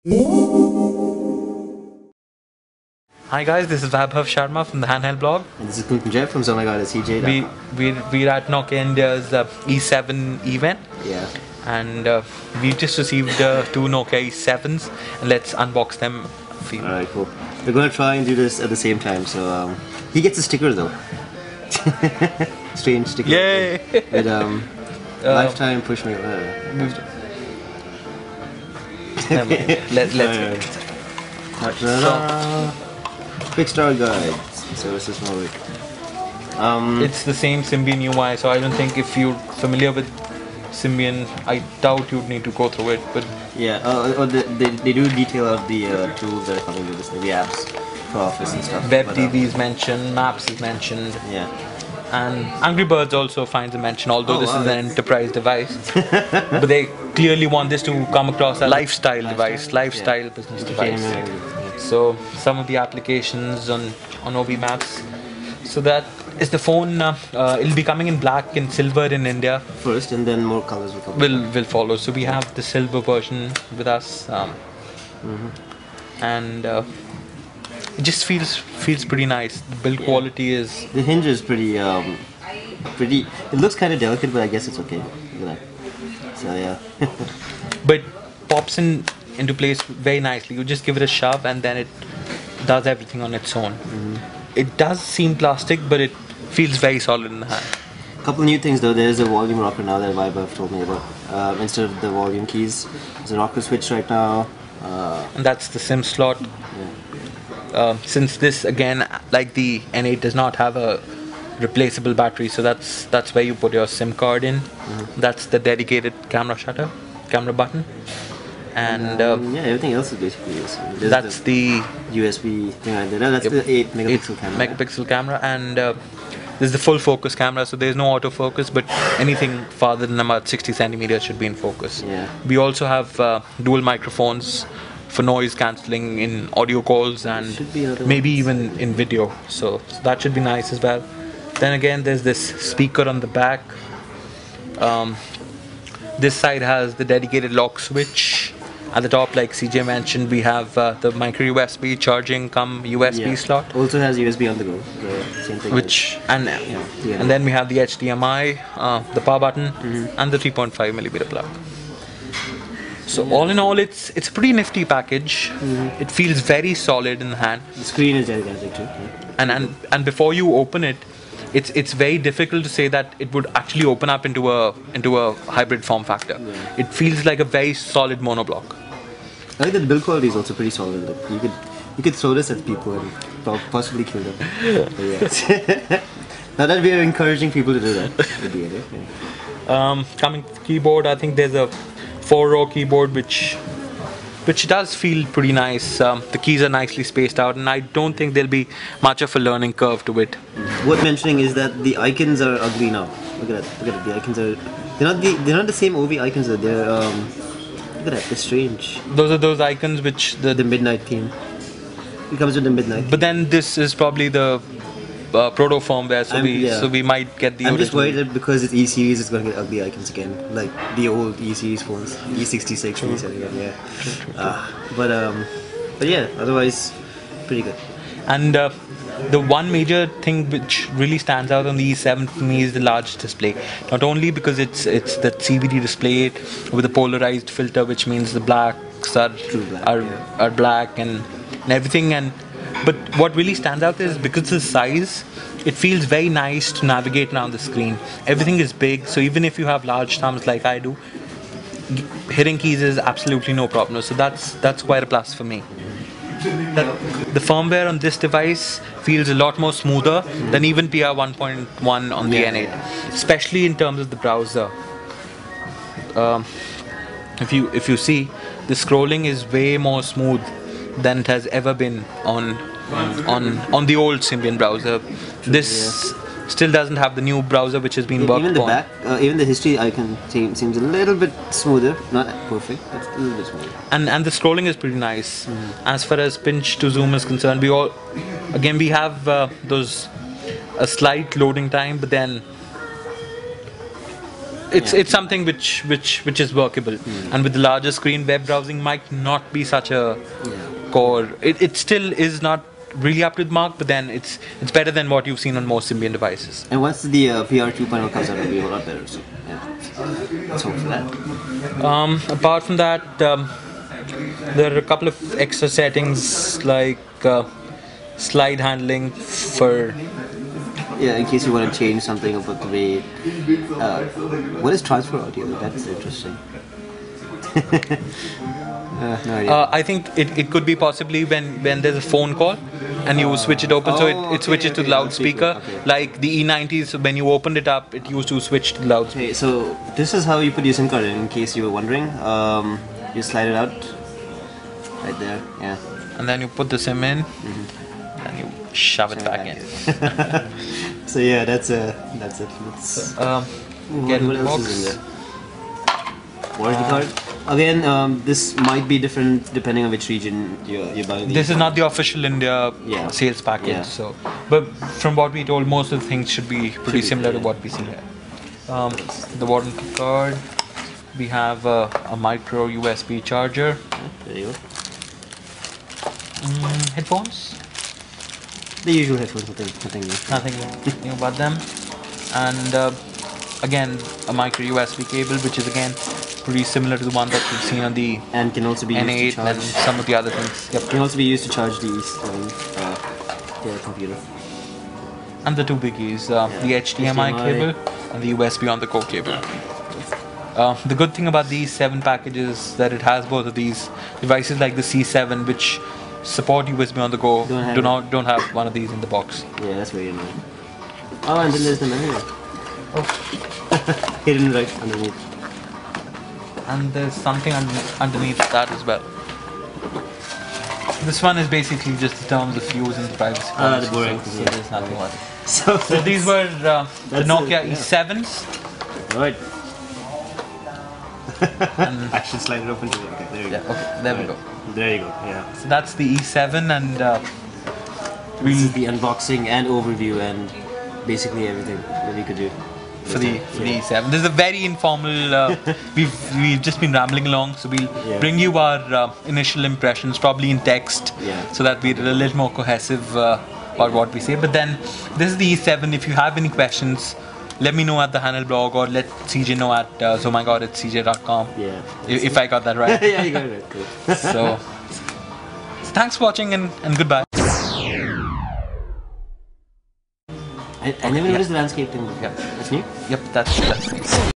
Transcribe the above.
Hi guys, this is Vaibhav Sharma from the Handheld blog. And this is Kuntan Jeff from CJ. We're at Nokia India's E7 event. Yeah. And we've just received two Nokia E7s, and let's unbox them for you. Alright, cool. We're going to try and do this at the same time, so he gets a sticker though. Strange sticker. Yay! With lifetime push me. Let's get it. Quick start guide. Services Norway. It's the same Symbian UI, so I don't think if you're familiar with Symbian, I doubt you'd need to go through it. But yeah, they do detail out the tools that are coming with this, the apps for Office and stuff. WebDB is mentioned, Maps is mentioned. Yeah. And Angry Birds also finds a mention, although this is an enterprise device. But they clearly want this to come across as a lifestyle device, business device. So some of the applications on OB Maps. So that is the phone. It'll be coming in black and silver in India first, and then more colors will come. Will follow. So we have the silver version with us, and it just feels pretty nice. The build quality is. The hinge is pretty. It looks kind of delicate, but I guess it's okay. Look at that. So yeah. But pops into place very nicely. You just give it a shove, and then it does everything on its own. It does seem plastic, but it feels very solid in the hand. A couple new things though. There's a volume rocker now that Vaibhav told me about. Instead of the volume keys, there's a rocker switch right now. And that's the SIM slot. Yeah. Since this again, like the N8, does not have a replaceable battery, so that's where you put your SIM card in. That's the dedicated camera button. And yeah, everything else is basically this. That's the USB thing right there. No, that's the 8 megapixel camera. Megapixel camera, and this is the full focus camera. So there's no autofocus, but anything farther than about 60 centimeters should be in focus. Yeah. We also have dual microphones for noise cancelling in audio calls and maybe even in video. So that should be nice as well. Then again, there's this speaker on the back. This side has the dedicated lock switch. At the top, like CJ mentioned, we have the micro USB charging come USB slot. Also has USB on the go. The same thing. And then we have the HDMI, the power button, and the 3.5mm plug. So all in all, it's a pretty nifty package. It feels very solid in the hand. The screen is gigantic too. Yeah. And before you open it, it's very difficult to say that it would actually open up into a hybrid form factor. Yeah. It feels like a very solid monoblock. I think that the build quality is also pretty solid. Like, you could throw this at people and possibly kill them. Yeah. Not that we are encouraging people to do that. Coming to the keyboard, I think there's a 4-row keyboard which does feel pretty nice. The keys are nicely spaced out, and I don't think there'll be much of a learning curve to it. Worth mentioning is that the icons are ugly now. Look at that. Look at it. The icons are they're not the same OV icons. They're look at that. They're strange. Those are those icons which the midnight theme. It comes with the midnight. But then this is probably the proto firmware, so we might get the. I'm just worried that because it's E series, it's going to get ugly icons again, like the old E series phones, E66, E71, yeah. But yeah, otherwise, pretty good. And the one major thing which really stands out on the E7 for me is the large display. Not only because it's the CVD display with a polarized filter, which means the blacks are black and everything. But what really stands out is because of the size, it feels very nice to navigate around the screen. Everything is big, so even if you have large thumbs like I do, hitting keys is absolutely no problem. So that's quite a plus for me. The firmware on this device feels a lot more smoother than even PR 1.1 on the N8, especially in terms of the browser. If you see, the scrolling is way more smooth than it has ever been on the old Symbian browser. This still doesn't have the new browser which has been worked on. Even the history icon seems a little bit smoother, not perfect, but a little bit smoother. And the scrolling is pretty nice. As far as pinch to zoom is concerned, we have a slight loading time, but then it's something which is workable. And with the larger screen, web browsing might not be such a core. It still is not really up to the mark, but then it's better than what you've seen on most Symbian devices. And once the PR 2.0 comes out, it'll be a lot better. So yeah, let's hope for that. Apart from that, there are a couple of extra settings like slide handling for. Yeah, in case you want to change something about the way. What is transfer audio? That's interesting. No idea. I think it could be possibly when there's a phone call and you switch it open, so it switches to the loudspeaker. Okay. Like the E90s, when you opened it up, it used to switch to the loudspeaker. Okay, so this is how you put your SIM card in case you were wondering. You slide it out right there, yeah. And then you put the SIM in, and you shove it back in. So yeah, that's it. Let's Get in what the else box. is in there? Warranty card. Again, this might be different depending on which region you're buying. This is not the official India sales package, Yeah. so. But from what we told, most of the things should be pretty similar to what we see here. The warranty card. We have a micro USB charger. There you go. Headphones. The usual headphones, nothing new. Nothing new about them. And again, a micro USB cable, which is again pretty similar to the one that we've seen on the And can also be used to N8 charge. and some of the other things. Yep. Can also be used to charge these the computer. And the two biggies, the HDMI cable and the USB on the core cable. The good thing about these 7 packages is that it has both of these devices, like the C7, which support USB on the go. Don't have one of these in the box. Yeah, that's very annoying. Oh, and then there's the memory. Oh. Hidden right underneath. And there's something underneath that as well. This one is basically just the terms of use and privacy policy, the boring. so there's nothing about it. So So these were the Nokia yeah. E7s. Right. I should slide it open to you. Okay, there you go. Yeah, okay, there we go. There you go. Yeah. So that's the E7, and This is the unboxing and overview and basically everything that we could do. for the E7. This is a very informal. We've just been rambling along, so we'll bring you our initial impressions, probably in text, so that we're a little more cohesive about what we say. But then this is the E7. If you have any questions, let me know at the Hanel blog, or let CJ know at omygod@cj.com. Yeah. If I got that right. Yeah, you got it right. Cool. So thanks for watching, and goodbye. I never noticed the landscape thing. Yeah. That's new? Yep, that's